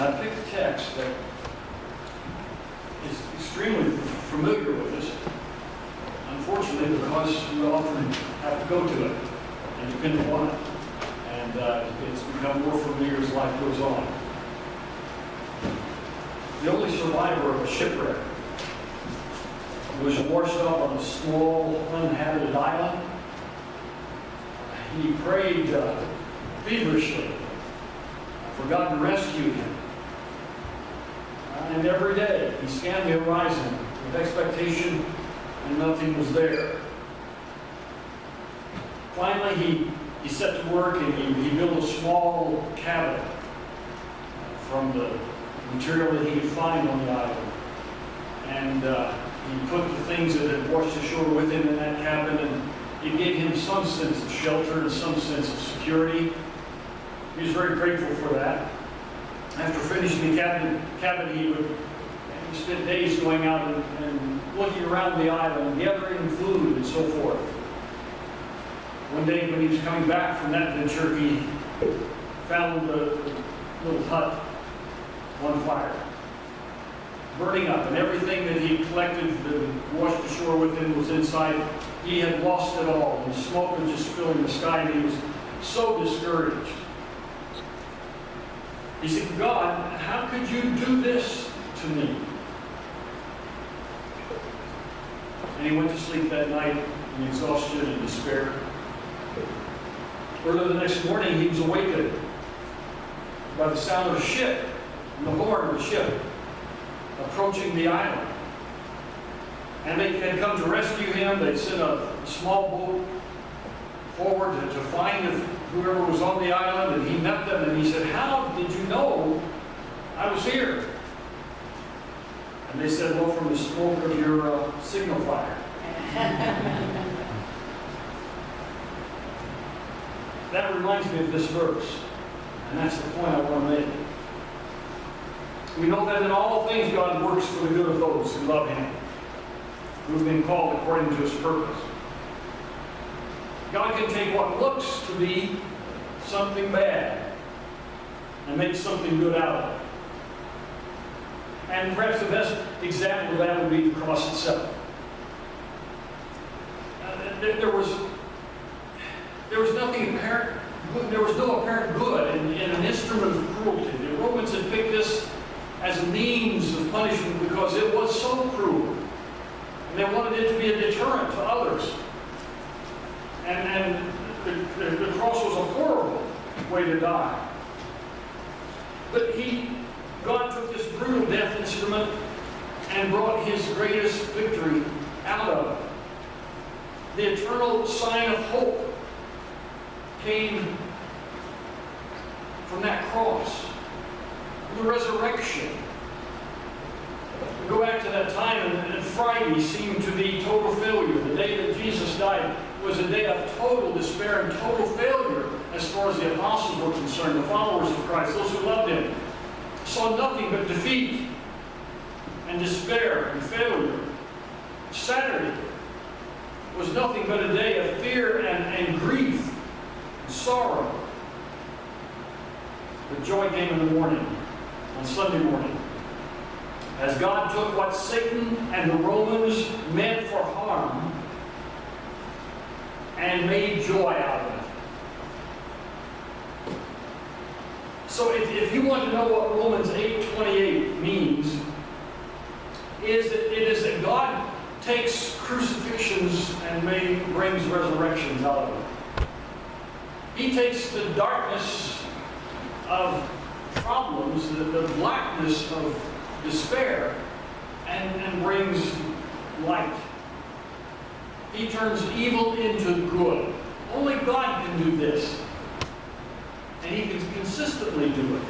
I picked a text that is extremely familiar with us, unfortunately, because we often have to go to it and depend upon it. And it's become more familiar as life goes on. The only survivor of a shipwreck was washed up on a small, uninhabited island. He prayed feverishly for God to rescue him. And every day he scanned the horizon with expectation, and nothing was there. Finally, he set to work and he built a small cabin from the material that he could find on the island. And he put the things that had washed ashore with him in that cabin, and it gave him some sense of shelter and some sense of security. He was very grateful for that. After finishing the cabin, he would spend days going out and looking around the island, gathering food and so forth. One day when he was coming back from that venture, he found the little hut on fire, burning up, and everything that he collected that washed ashore with him was inside. He had lost it all, and smoke was just filling the sky, and he was so discouraged. He said, God, how could you do this to me? And he went to sleep that night in exhaustion and despair. Early the next morning, he was awakened by the sound of a ship, and the horn of a ship approaching the island. And they had come to rescue him. They'd sent a small boat forward to find whoever was on the island, and he met them, and he said, how did you know I was here? And they said, well, from the smoke of your signal fire. That reminds me of this verse, and that's the point I want to make. We know that in all things God works for the good of those who love Him, who have been called according to His purpose. God can take what looks to be something bad and make something good out of it. And perhaps the best example of that would be the cross itself. There was nothing apparent. There was no apparent good in an instrument of cruelty. The Romans had picked this as a means of punishment because it was so cruel, and they wanted it to be a deterrent to others. And the cross was a horrible way to die. But God took this brutal death instrument and brought His greatest victory out of it. The eternal sign of hope came from that cross. The resurrection. We go back to that time, and Friday seemed to be total failure. The day that Jesus died was a day of total despair and total failure as far as the apostles were concerned, the followers of Christ, those who loved Him, saw nothing but defeat and despair and failure. Saturday was nothing but a day of fear and grief and sorrow. But joy came in the morning, on Sunday morning, as God took what Satan and the Romans meant for harm and made joy out of it. So if you want to know what Romans 8:28 means, it is that God takes crucifixions and brings resurrections out of it. He takes the darkness of problems, the blackness of despair, and brings light. He turns evil into good. Only God can do this. And He can consistently do it.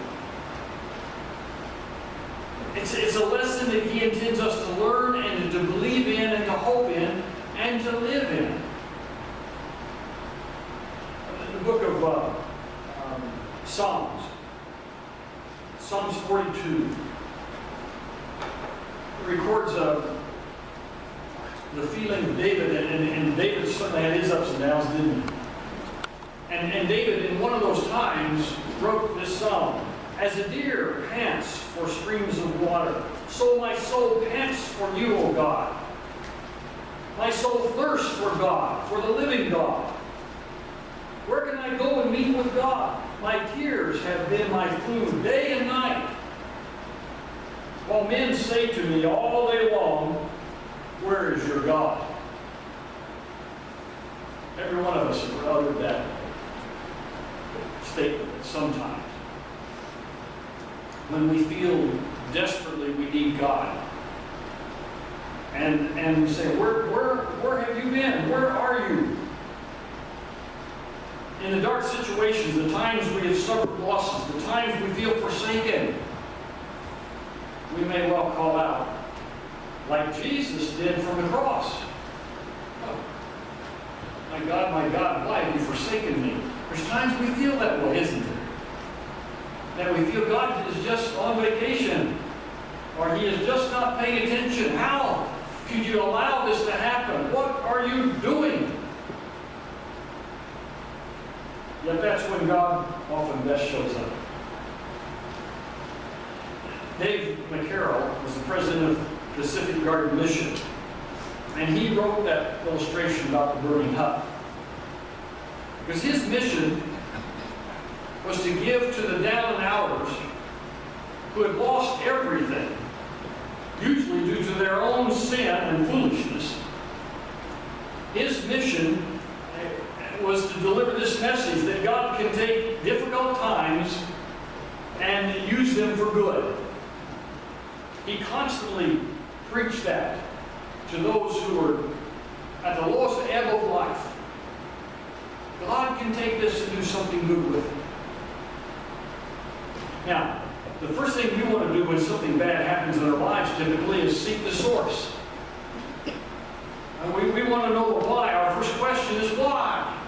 It's a lesson that He intends us to learn and to believe in and to hope in and to live in. In the book of Psalms 42, records the feeling of David, and David certainly had his ups and downs, didn't he? And David, in one of those times, wrote this psalm. As a deer pants for streams of water, so my soul pants for you, O God. My soul thirsts for God, for the living God. Where can I go and meet with God? My tears have been my food day and night. While men say to me all day long, where is your God? Every one of us have uttered that statement sometimes. When we feel desperately we need God. And we say, where have you been? Where are you? In the dark situations, the times we have suffered losses, the times we feel forsaken, we may well call out, like Jesus did from the cross. Oh, my God, why have you forsaken me? There's times we feel that way, isn't there? That we feel God is just on vacation, or He is just not paying attention. How could you allow this to happen? What are you doing? Yet that's when God often best shows up. Dave McCarroll was the president of Pacific Garden Mission, and he wrote that illustration about the burning hut. Because his mission was to give to the down and outers who had lost everything, usually due to their own sin and foolishness. His mission was to deliver this message that God can take difficult times and use them for good. He constantly preached that to those who were at the lowest ebb of life. God can take this and do something good with it. Now, the first thing we want to do when something bad happens in our lives typically is seek the source. And we want to know the why. Our first question is, why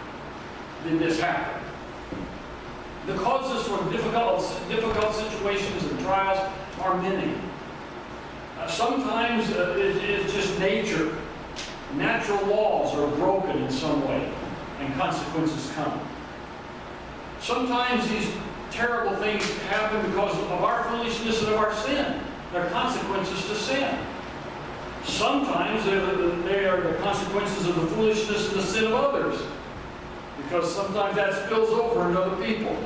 did this happen? The causes for difficult situations and trials are many. Sometimes it's just nature. Natural laws are broken in some way, and consequences come. Sometimes these terrible things happen because of our foolishness and of our sin. There are consequences to sin. Sometimes they are the consequences of the foolishness and the sin of others, because sometimes that spills over into other people.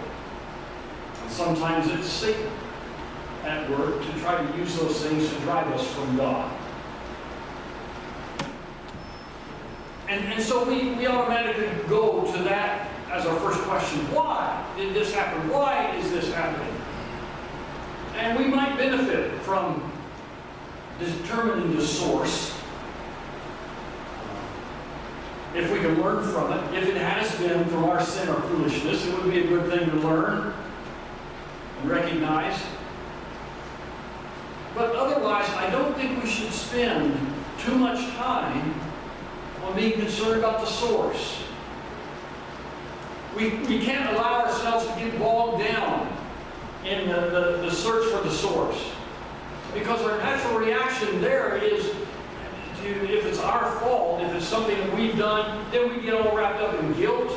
And sometimes it's Satan at work to try to use those things to drive us from God. And so we automatically go to that as our first question. Why did this happen? Why is this happening? And we might benefit from determining the source. If we can learn from it. If it has been from our sin or foolishness, it would be a good thing to learn and recognize. But otherwise, I don't think we should spend too much time on being concerned about the source. We can't allow ourselves to get bogged down in the search for the source. Because our natural reaction there is, if it's our fault, if it's something that we've done, then we get all wrapped up in guilt.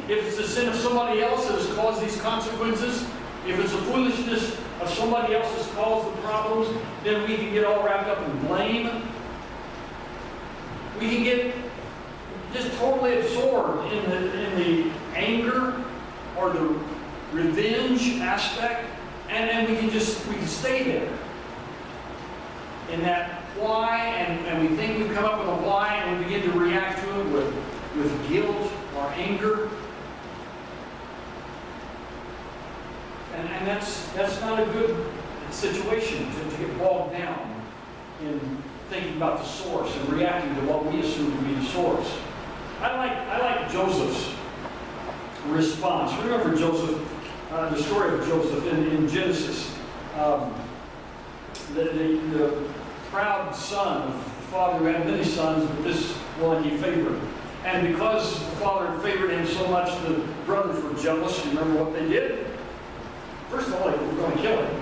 If it's the sin of somebody else that has caused these consequences, if it's the foolishness of somebody else that's caused the problems, then we can get all wrapped up in blame. We can get just totally absorbed in the anger or the revenge aspect, and we can stay there in that why, and we think we've come up with a why, and we begin to react to it with guilt or anger. And that's not a good situation to get bogged down in thinking about the source and reacting to what we assume to be the source. I like Joseph's response. Remember Joseph, the story of Joseph in Genesis. The proud son of the father who had many sons, but this one he favored. And because the father favored him so much, the brothers were jealous. You remember what they did? First of all, they were going to kill him.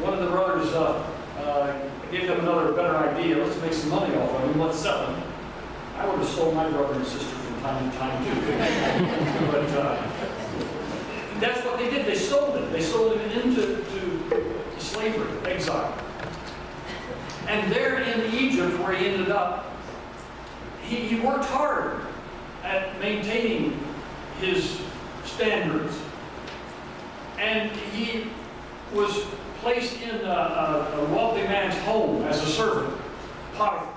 One of the brothers gave them another better idea. Let's make some money off of him. Let's sell him. I would have stole my brother and sister from time to time too. But that's what they did. They sold him. They sold him into slavery, exile. And there in Egypt, where he ended up, he worked hard at maintaining his standards. And he was placed in a wealthy man's home as a servant, Potiphar.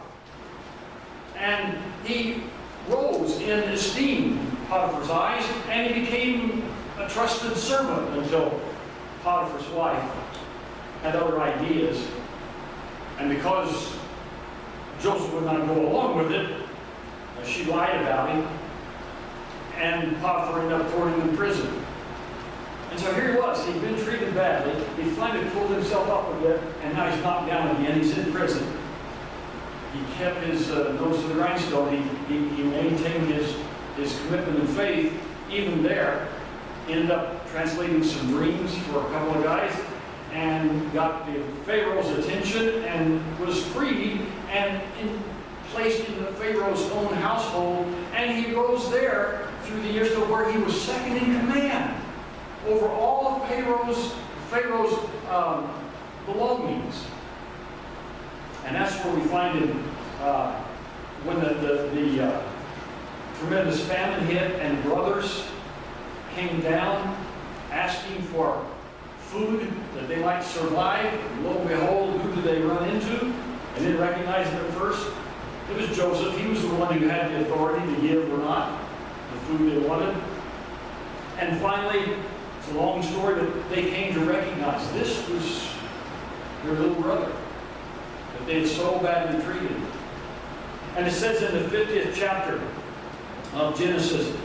And he rose in esteem in Potiphar's eyes, and he became a trusted servant until Potiphar's wife had other ideas. And because Joseph would not go along with it, she lied about him, and Potiphar ended up throwing him in prison. And so here he was. He'd been treated badly. He finally pulled himself up a bit, and now he's knocked down again. He's in prison. He kept his nose to the grindstone. He maintained his commitment and faith even there. Ended up translating some dreams for a couple of guys, and got the Pharaoh's attention, and was freed and placed in the Pharaoh's own household. And he rose there through the years to where he was second in command over all of Pharaoh's belongings. And that's where we find him when the tremendous famine hit, and brothers came down asking for food that they might survive. And lo and behold, who did they run into? They didn't recognize him at first. It was Joseph. He was the one who had the authority to give or not the food they wanted. And finally, it's a long story, but they came to recognize this was their little brother that they had so badly treated. And it says in the 50th chapter of Genesis,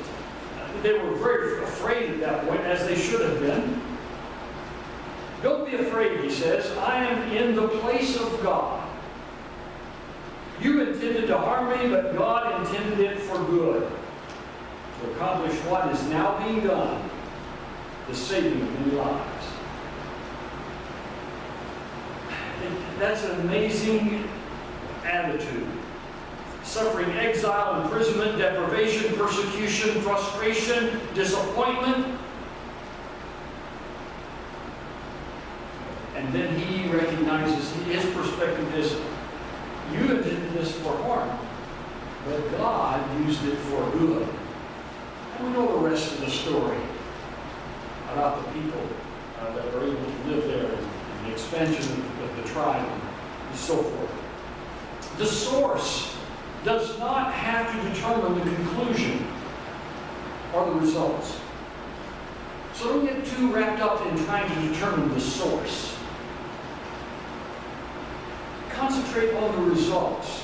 they were very afraid at that point, as they should have been. Don't be afraid, he says. I am in the place of God. You intended to harm me, but God intended it for good, to accomplish what is now being done, the saving of many lives. That's an amazing attitude. Suffering exile, imprisonment, deprivation, persecution, frustration, disappointment. And then he recognizes his perspective is, you intended this for harm, but God used it for good. And we know the rest of the story about the people that were able to live there, and the expansion of the tribe, and so forth. The source does not have to determine the conclusion or the results. So don't get too wrapped up in trying to determine the source. Concentrate on the results.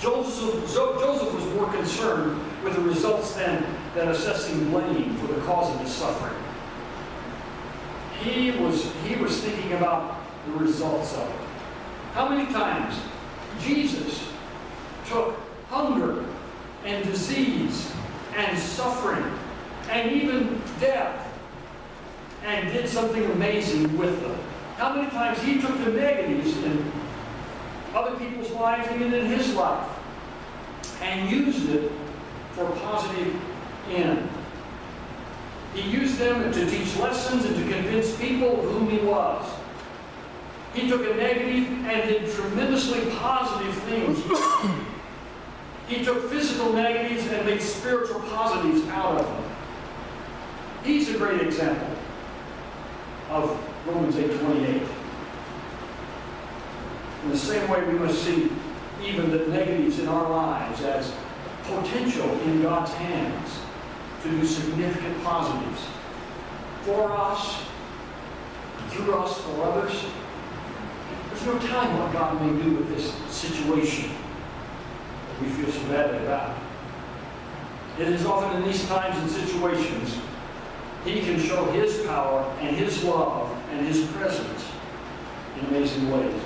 Joseph was more concerned with the results than assessing blame for the cause of his suffering. He was thinking about the results of it. How many times Jesus took hunger and disease and suffering and even death and did something amazing with them? How many times he took the negatives in other people's lives, even in his life, and used it for positive end. He used them to teach lessons and to convince people of whom he was. He took a negative and did tremendously positive things. He took physical negatives and made spiritual positives out of them. He's a great example of Romans 8:28. In the same way, we must see even the negatives in our lives as potential in God's hands to do significant positives for us, through us, for others. There's no telling what God may do with this situation that we feel so badly about. It is often in these times and situations He can show His power and His love and His presence in amazing ways.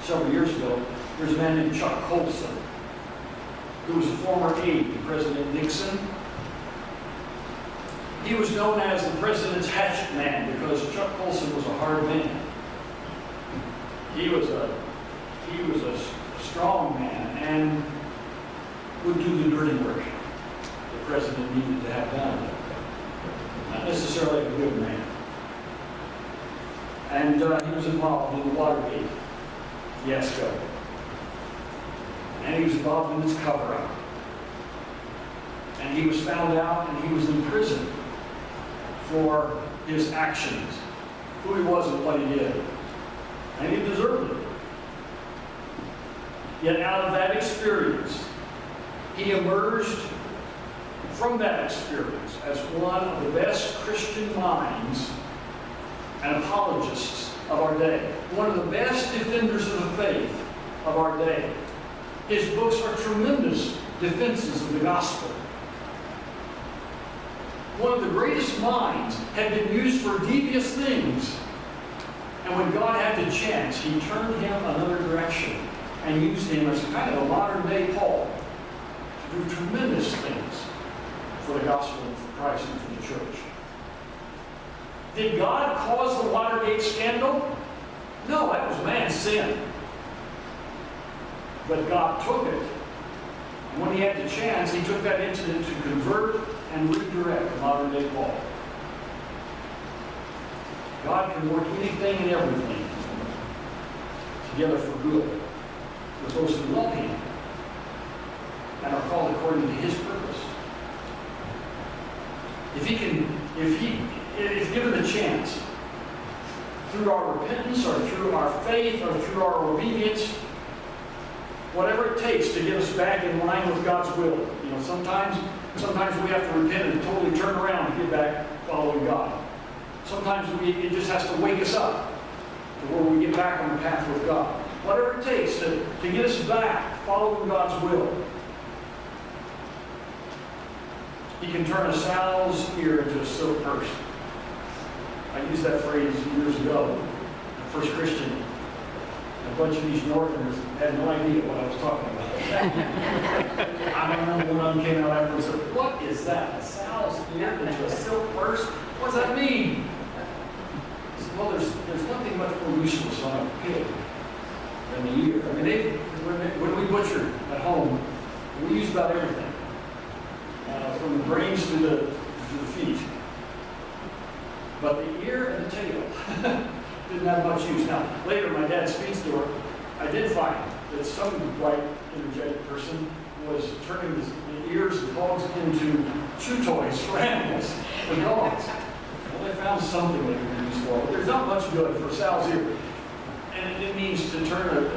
Several years ago, there was a man named Chuck Colson, who was a former aide to President Nixon. He was known as the President's hatchet man because Chuck Colson was a hard man. He was a strong man and would do the dirty work the President needed to have done. not necessarily a good man. And he was involved in the Watergate fiasco. And he was involved in its cover-up. And he was found out and he was in prison for his actions, who he was and what he did. And he deserved it. Yet out of that experience, he emerged from that experience as one of the best Christian minds and apologists of our day. One of the best defenders of the faith of our day. His books are tremendous defenses of the gospel. One of the greatest minds had been used for devious things. And when God had the chance, he turned him another direction and used him as kind of a modern-day Paul to do tremendous things for the gospel and for Christ and for the church. Did God cause the Watergate scandal? No, that was man's sin. But God took it. And when he had the chance, he took that incident to convert and redirect modern-day Paul. God can work anything and everything together for good with those who love him and are called according to his purpose. If given the chance, through our repentance or through our faith or through our obedience, whatever it takes to get us back in line with God's will. You know, sometimes we have to repent and totally turn around and get back following God. Sometimes it just has to wake us up to where we get back on the path with God. Whatever it takes to get us back following God's will. He can turn a sow's ear into a silk purse. I used that phrase years ago. The first Christian. A bunch of these Northerners had no idea what I was talking about. I remember one of them came out afterwards and said, "What is that? A sow's ear into a silk purse? What does that mean?" I said, "Well, there's nothing much more useless on a pig than the ear." I mean, when we butcher at home, we use about everything. From the brains to the feet. But the ear and the tail didn't have much use. Now, later, my dad's feed store, I did find that some bright, energetic person was turning the ears of dogs into chew toys for animals, for dogs. Well, they found something they could use for it. There's not much good for a sow's ear. And it means to turn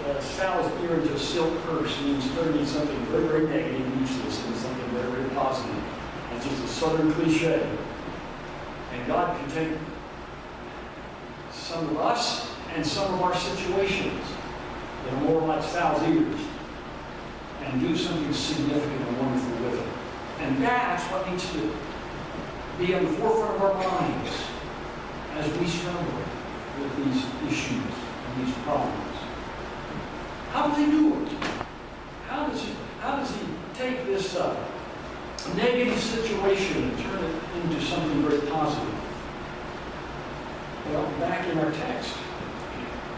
a sow's ear into a silk purse. It means turning something very, very negative and useless into something very, very positive. It's just a southern cliche. And God can take some of us and some of our situations that are more like sow's ears and do something significant and wonderful with it. And that's what needs to be on the forefront of our minds as we struggle with these issues and these problems. How does he do it? How does he take this negative situation and turn it into something very positive? Well, back in our text,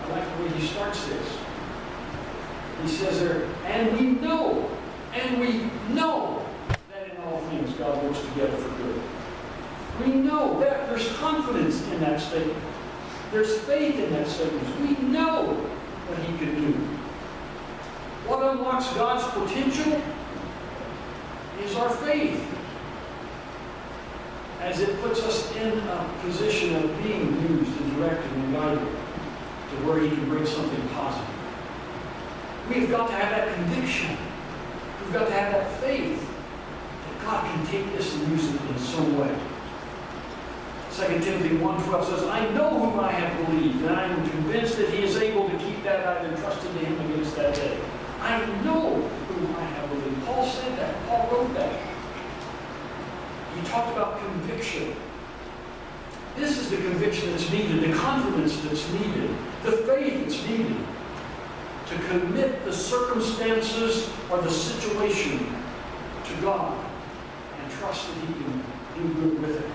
I like the way he starts this. He says there, and we know that in all things God works together for good. We know that. There's confidence in that statement. There's faith in that statement. We know what he can do. What unlocks God's potential is our faith, as it puts us in a position of being used and directed and guided to where he can bring something positive. We've got to have that conviction. We've got to have that faith that God can take this and use it in some way. 2 Timothy 1:12 says, "I know whom I have believed, and I am convinced that he is able to keep that I have entrusted to him against that day." I know whom I have believed. Paul said that. Paul wrote that. He talked about conviction. This is the conviction that's needed, the confidence that's needed, the faith that's needed to commit the circumstances or the situation to God and trust that he can do good with it.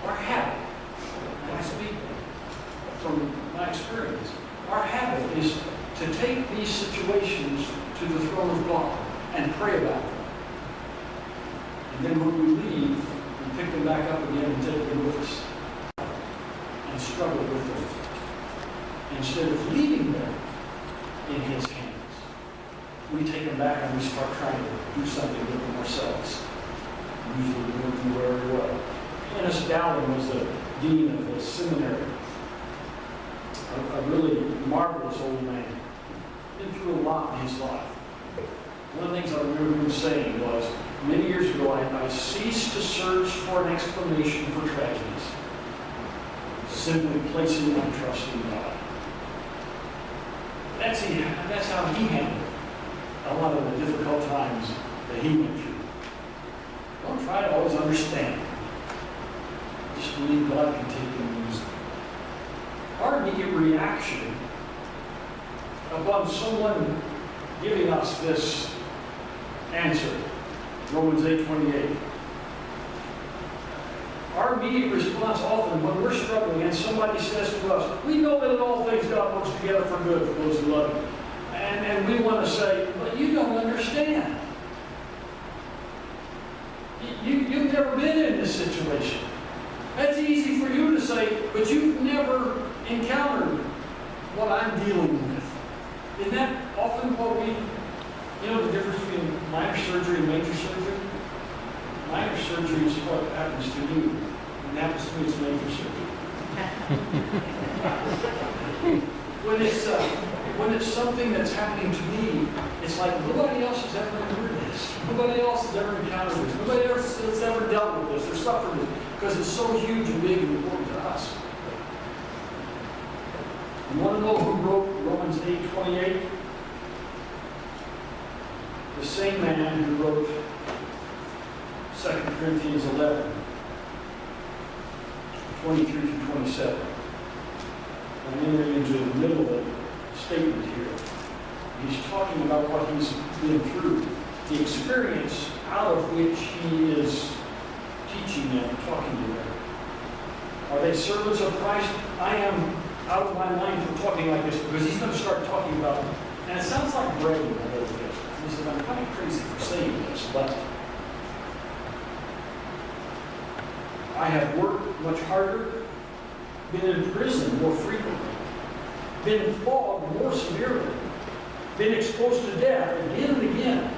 Our habit, and I speak from my experience, our habit is to take these situations to the throne of God and pray about them. And then when we leave, we pick them them back up again and take them with us and struggle with them. Instead of leaving them in His hands, we take them back and we start trying to do something with them ourselves. Usually we don't do very well. Ennis Dowling was the dean of the seminary. A really marvelous old man. Been through a lot in his life. One of the things I remember him saying was, many years ago, I ceased to search for an explanation for tragedies, simply placing my trust in God. That's how he handled a lot of the difficult times that he went through. Don't try to always understand. Just believe God can take them and use them. Our immediate reaction upon someone giving us this answer, Romans 8:28. Our immediate response often when we're struggling and somebody says to us, we know that in all things God works together for good for those who love Him. And we want to say, but you don't understand. You've never been in this situation. That's easy for you to say, but you've never encountered what I'm dealing with. Isn't that often what the difference between minor surgery and major surgery? Minor surgery is what happens to you. When it happens to me, it's major surgery. When it's something that's happening to me, it's like nobody else has ever endured this. Nobody else has ever encountered this. Nobody else has ever dealt with this or suffered this because it's so huge and big and important to us. You want to know who wrote Romans 8:28? The same man who wrote 2 Corinthians 11, 23 through 27. I'm entering into the middle of the statement here. He's talking about what he's been through, the experience out of which he is teaching them, talking to them. Are they servants of Christ? I am out of my mind for talking like this because he's going to start talking about them. And it sounds like bragging a little bit. He says, I'm kind of crazy for saying this, but I have worked much harder, been in prison more frequently, been flogged more severely, been exposed to death again and again.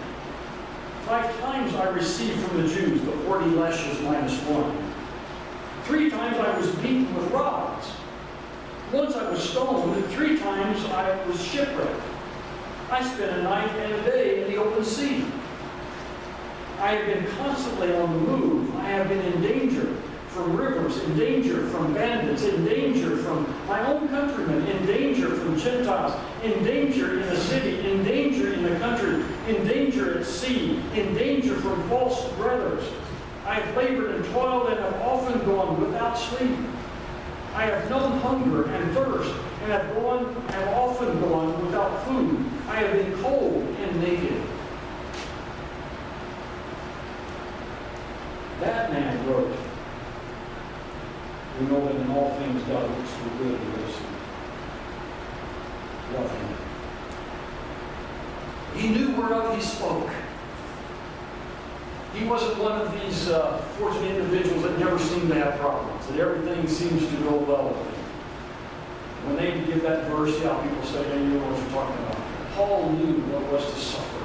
5 times I received from the Jews the 40 lashes minus 1. 3 times I was beaten with rods. Once I was stoned, and 3 times I was shipwrecked. I spent a night and a day in the open sea. I have been constantly on the move. I have been in danger from rivers, in danger from bandits, in danger from my own countrymen, in danger from Gentiles, in danger in the city, in danger in the country, in danger at sea, in danger from false brothers. I have labored and toiled and have often gone without sleep. I have known hunger and thirst, and have often gone without food. I have been cold and naked. That man wrote, we know that in all things God works for good to those who love Him. He knew whereof he spoke. He wasn't one of these fortunate individuals that never seem to have problems, that everything seems to go well with them. When they give that verse, people say, hey, you know what you're talking about. Paul knew what it was to suffer.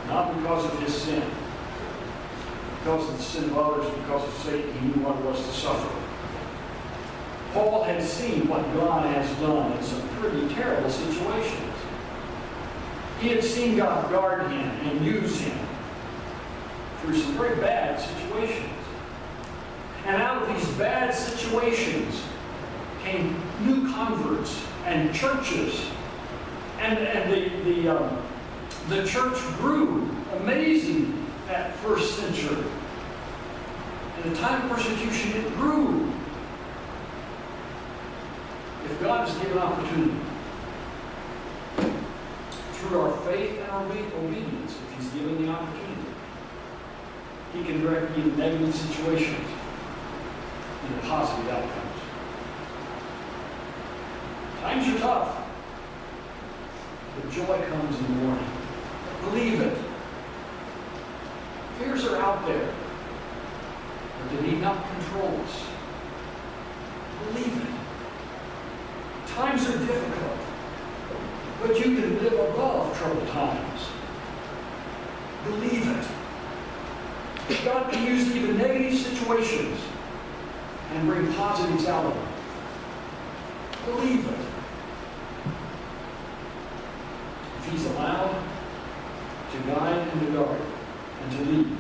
Not because of his sin. Because of the sin of others, because of Satan, he knew what it was to suffer. Paul had seen what God has done in some pretty terrible situations. He had seen God guard him and use him through some very bad situations. And out of these bad situations came new converts and churches. And the church grew amazing that first century. In the time of persecution, it grew. If God has given opportunity, through our faith and our obedience, if He's given the opportunity, He can direct you in negative situations into positive outcomes. Times are tough, but joy comes in the morning. Believe it. Fears are out there. promise. Believe it. Times are difficult, but you can live above troubled times. Believe it. God can use even negative situations and bring positives out of them. Believe it. If He's allowed to guide and to guard and to lead,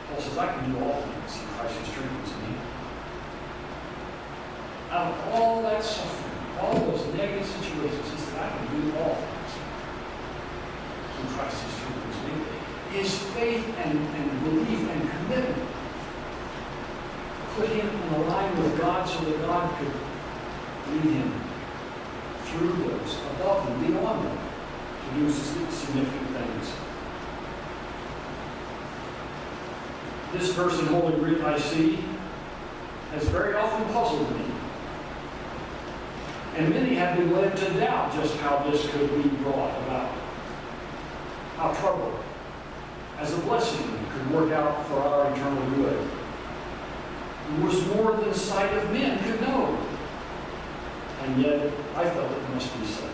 Paul says, I can do all things in Christ who strengthens me. Out of all that suffering, all those negative situations, he said, I can do all things in Christ who strengthens me. His faith and belief and commitment put him in a line with God so that God could lead him through those, above them, beyond them, to do significant things. This verse in Holy Writ I see has very often puzzled me. And many have been led to doubt just how this could be brought about. How trouble, as a blessing, could work out for our eternal good. It was more than sight of men could know. And yet, I felt it must be so.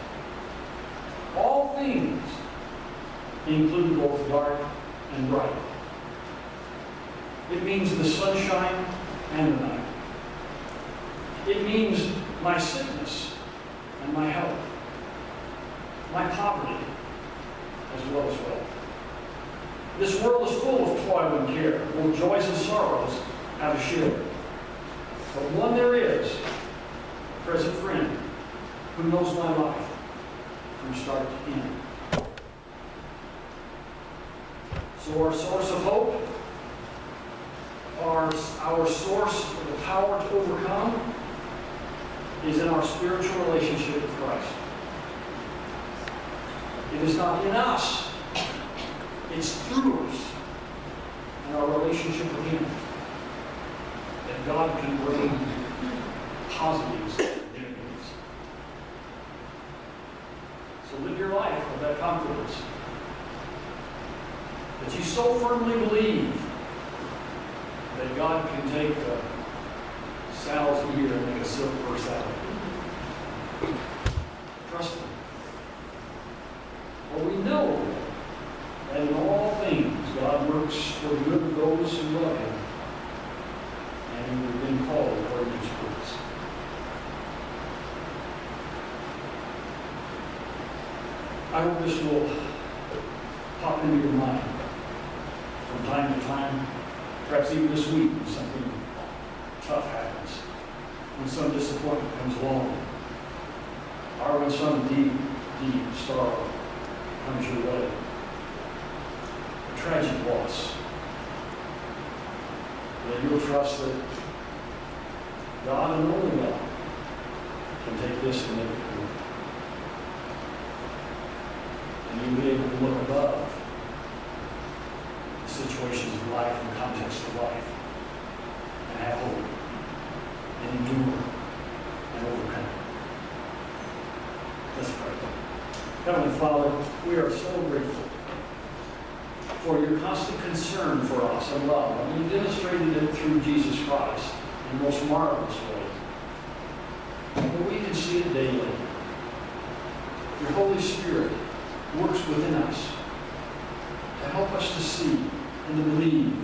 All things include both dark and bright. It means the sunshine and the night. It means my sickness and my health, my poverty as well as wealth. This world is full of toil and care, both joys and sorrows have a share. But one there is, a present friend, who knows my life from start to end. So our source of hope, our source of the power to overcome, is in our spiritual relationship with Christ. It is not in us, it's through us and our relationship with Him that God can bring positives and negatives. So live your life with that confidence that you so firmly believe that God can take Sal's ear and make a silk fur salad. Trust Him. For we know that in all things God works for the good of those who love Him and who have been called according to His purpose. I hope this will pop into your mind from time to time, perhaps even this week when something tough happens, when some disappointment comes along, or when some deep, deep sorrow comes your way. A tragic loss. That you'll trust that God and only God can take this and make it good. And you'll be able to look above the situations of life and the context of life and have hope and endure and overcome. Let's pray. Heavenly Father, we are so grateful for your constant concern for us and love. And you demonstrated it through Jesus Christ in the most marvelous way. But we can see it daily. Your Holy Spirit works within us to help us to see and to believe.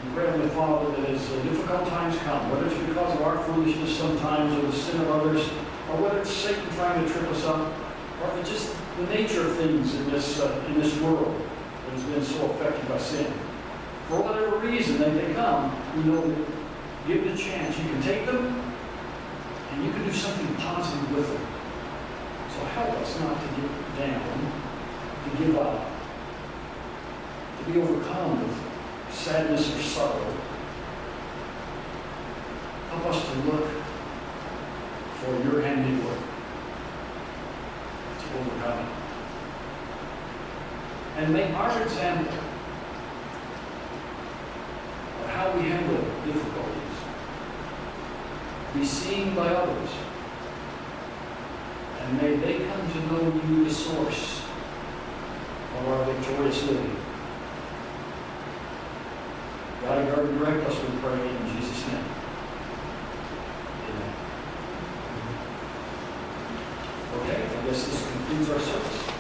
We pray, Heavenly Father, that as difficult times come, whether it's because of our foolishness sometimes or the sin of others, or whether it's Satan trying to trip us up, or if it's just the nature of things in this world that has been so affected by sin. For whatever reason they come, we know that given a chance, you can take them and you can do something positive with them. So help us not to get down, to give up, to be overcome with sadness or sorrow. Help us to look for your handiwork to overcome it. And make our example of how we handle difficulties be seen by others. And may they come to know you, the source of our victorious living. God, guide, guard, and direct us, we pray in Jesus' name. Amen. Okay, I guess this concludes our service.